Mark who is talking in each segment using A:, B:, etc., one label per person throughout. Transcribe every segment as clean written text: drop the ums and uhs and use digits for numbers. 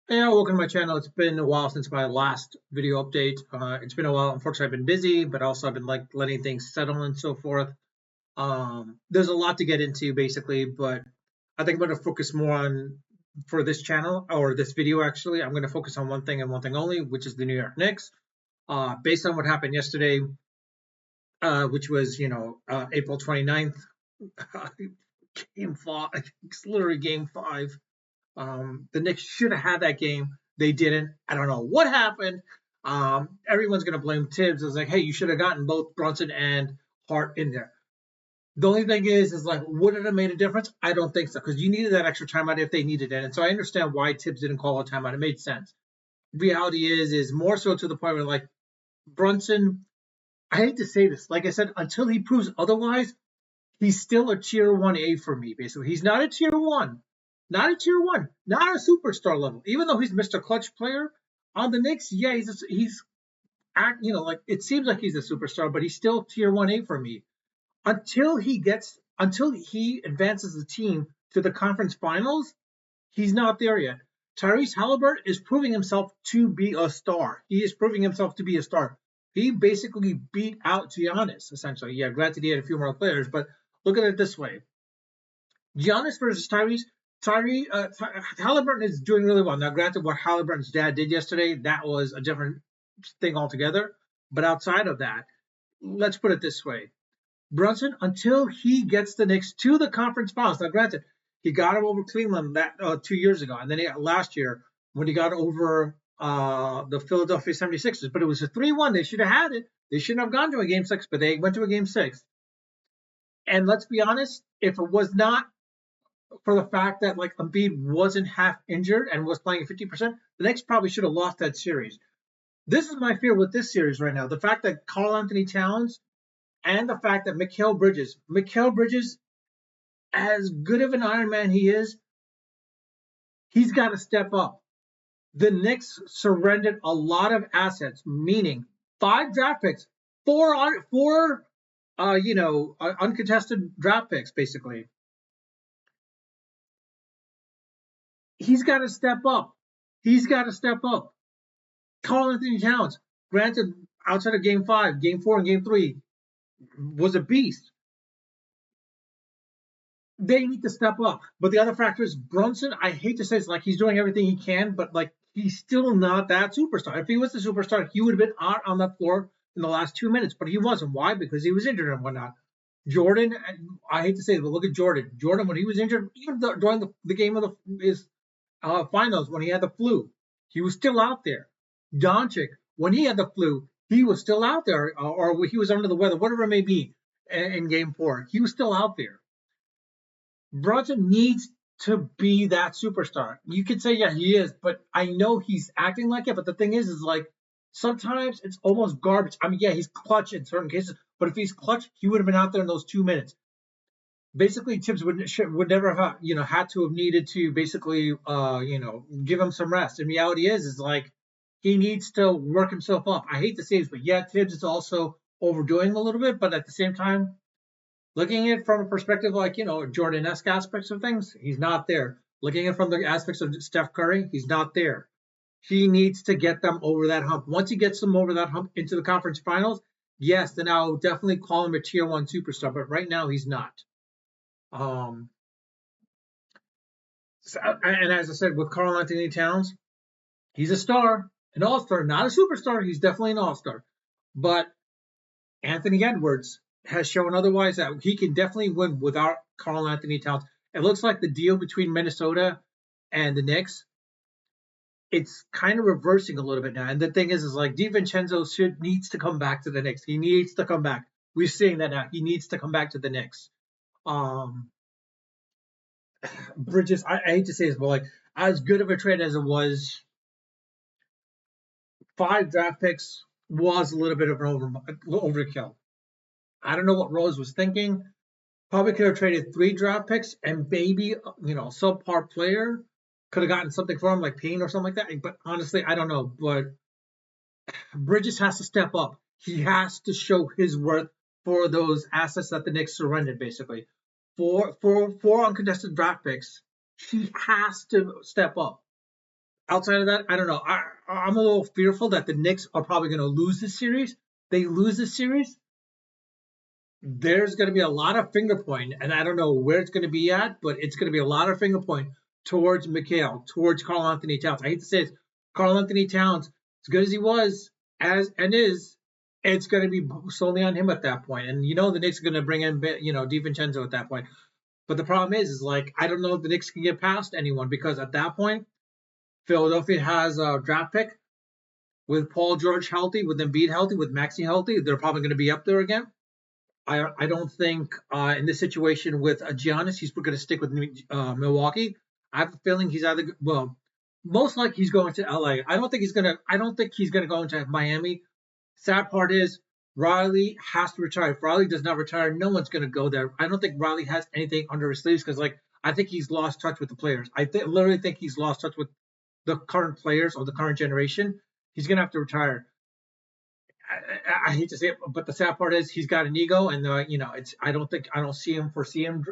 A: Yeah, welcome to my channel. It's been a while since my last video update. It's been a while. Unfortunately, I've been busy, but also I've been like letting things settle and so forth. There's a lot to get into basically, but I think I'm going to focus more on for this channel or this video actually. I'm going to focus on one thing and one thing only, which is the New York Knicks. Based on what happened yesterday, which was April 29th, game five. It's literally game five. The Knicks should have had that game. They didn't. I don't know what happened. Everyone's going to blame Tibbs. It's like, hey, you should have gotten both Brunson and Hart in there. The only thing is like, would it have made a difference? I don't think so, because you needed that extra timeout if they needed it. And so I understand why Tibbs didn't call a timeout. It made sense. Reality is more so to the point where like Brunson, I hate to say this, like I said, until he proves otherwise, he's still a tier 1A for me, basically. He's not a tier 1. Not a tier 1. Not a superstar level. Even though he's Mr. Clutch player on the Knicks, yeah, he's like it seems like he's a superstar, but he's still tier 1A for me. Until he advances the team to the conference finals, he's not there yet. Tyrese Halliburton is proving himself to be a star. He is proving himself to be a star. He basically beat out Giannis, essentially. Yeah, granted he had a few more players, but look at it this way. Giannis versus Tyrese. Halliburton is doing really well. Now, granted, what Halliburton's dad did yesterday, that was a different thing altogether. But outside of that, let's put it this way. Brunson, until he gets the Knicks to the conference finals, now granted, he got him over Cleveland that 2 years ago, and then last year when he got over the Philadelphia 76ers, but it was a 3-1. They should have had it. They shouldn't have gone to a game six, but they went to a game six. And let's be honest, if it was not for the fact that like Embiid wasn't half injured and was playing 50%, the Knicks probably should have lost that series. This is my fear with this series right now. The fact that Karl-Anthony Towns and the fact that Mikal Bridges, as good of an Iron Man he is, he's got to step up. The Knicks surrendered a lot of assets, meaning 5 draft picks, four uncontested draft picks, basically. He's got to step up. He's got to step up. Karl-Anthony Towns, granted, outside of Game 5, Game 4, and Game 3, was a beast. They need to step up. But the other factor is Brunson. I hate to say it's like he's doing everything he can, but like he's still not that superstar. If he was the superstar, he would have been out on that floor in the last 2 minutes, but he wasn't. Why? Because he was injured and whatnot. Jordan, I hate to say it, but look at Jordan. Jordan, when he was injured, even during the game of his finals, when he had the flu, he was still out there. Doncic, when he had the flu, he was still out there, or he was under the weather, whatever it may be, in Game 4. He was still out there. Brunson needs to be that superstar. You could say, yeah, he is, but I know he's acting like it. But the thing is like sometimes it's almost garbage. I mean, yeah, he's clutch in certain cases, but if he's clutch, he would have been out there in those 2 minutes. Basically, Tibbs would never have had to have needed to basically give him some rest. And reality is like he needs to work himself up. I hate to say this, but yeah, Tibbs is also overdoing a little bit, but at the same time, looking at it from a perspective like, Jordan-esque aspects of things, he's not there. Looking at it from the aspects of Steph Curry, he's not there. He needs to get them over that hump. Once he gets them over that hump into the conference finals, yes, then I'll definitely call him a tier 1 superstar. But right now, he's not. And as I said, with Karl-Anthony Towns, he's a star, an all-star, not a superstar. He's definitely an all-star. But Anthony Edwards has shown otherwise that he can definitely win without Karl-Anthony Towns. It looks like the deal between Minnesota and the Knicks, it's kind of reversing a little bit now. And the thing is like DiVincenzo needs to come back to the Knicks. He needs to come back. We're seeing that now. He needs to come back to the Knicks. Bridges, I hate to say this, but like as good of a trade as it was, 5 draft picks was a little bit of an overkill. I don't know what Rose was thinking. Probably could have traded 3 draft picks and maybe, subpar player could have gotten something for him like Payne or something like that. But honestly, I don't know. But Bridges has to step up. He has to show his worth for those assets that the Knicks surrendered, basically. For 4 uncontested draft picks, he has to step up. outside of that, I don't know. I'm a little fearful that the Knicks are probably going to lose this series. They lose this series, there's going to be a lot of finger pointing, and I don't know where it's going to be at, but it's going to be a lot of finger pointing towards Mikal, towards Karl Anthony Towns. I hate to say it, Karl Anthony Towns, as good as he was, as and is, it's going to be solely on him at that point. And you know the Knicks are going to bring in, DiVincenzo at that point. But the problem is like I don't know if the Knicks can get past anyone because at that point, Philadelphia has a draft pick with Paul George healthy, with Embiid healthy, with Maxey healthy. They're probably going to be up there again. I don't think in this situation with Giannis, he's going to stick with Milwaukee. I have a feeling he's most likely he's going to LA. I don't think he's gonna go into Miami. Sad part is Riley has to retire. If Riley does not retire, no one's gonna go there. I don't think Riley has anything under his sleeves because I think he's lost touch with the players. Literally think he's lost touch with the current players or the current generation. He's gonna have to retire. I hate to say it, but the sad part is he's got an ego, and I don't foresee him,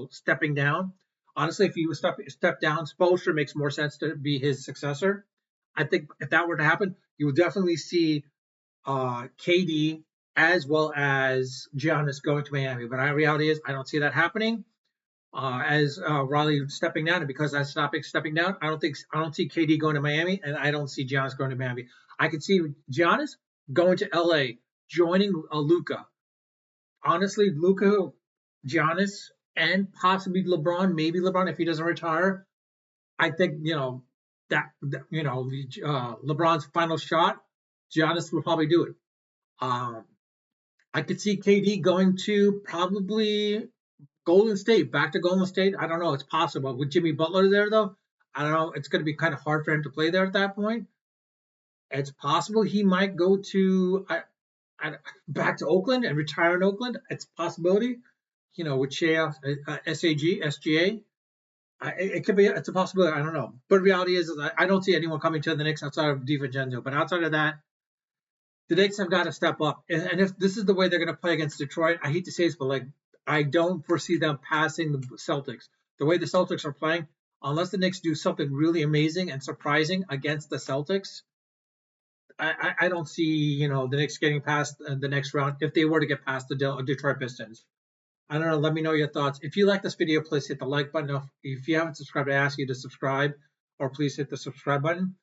A: stepping down. Honestly, if he was step down, Spoelstra makes more sense to be his successor. I think if that were to happen, you would definitely see KD as well as Giannis going to Miami. But the reality is, I don't see that happening. As Riley stepping down, and because that's stepping down, I don't see KD going to Miami, and I don't see Giannis going to Miami. I could see Giannis going to LA, joining Luka. Honestly, Luka, Giannis, and possibly LeBron, maybe LeBron if he doesn't retire. I think LeBron's final shot, Giannis will probably do it. I could see KD going to probably Golden State, back to Golden State. I don't know. It's possible. With Jimmy Butler there, though, I don't know. It's going to be kind of hard for him to play there at that point. It's possible he might go to back to Oakland and retire in Oakland. It's a possibility, with SGA. It could be. It's a possibility. I don't know. But reality is I don't see anyone coming to the Knicks outside of DiVincenzo. But outside of that, the Knicks have got to step up. And if this is the way they're going to play against Detroit, I hate to say this, but I don't foresee them passing the Celtics. The way the Celtics are playing, unless the Knicks do something really amazing and surprising against the Celtics, I don't see, the Knicks getting past the next round if they were to get past the Detroit Pistons. I don't know. Let me know your thoughts. If you like this video, please hit the like button. If you haven't subscribed, I ask you to subscribe, or please hit the subscribe button.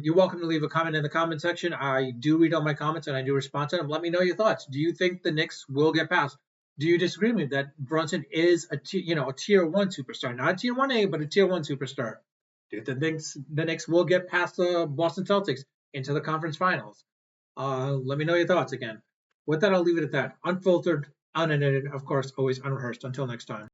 A: You're welcome to leave a comment in the comment section. I do read all my comments and I do respond to them. Let me know your thoughts. Do you think the Knicks will get past? Do you disagree with me that Brunson is a tier 1 superstar, not a tier 1A, but a tier 1 superstar? Do you think the Knicks will get past the Boston Celtics into the conference finals? Let me know your thoughts again. With that, I'll leave it at that. Unfiltered, unedited, of course, always unrehearsed. Until next time.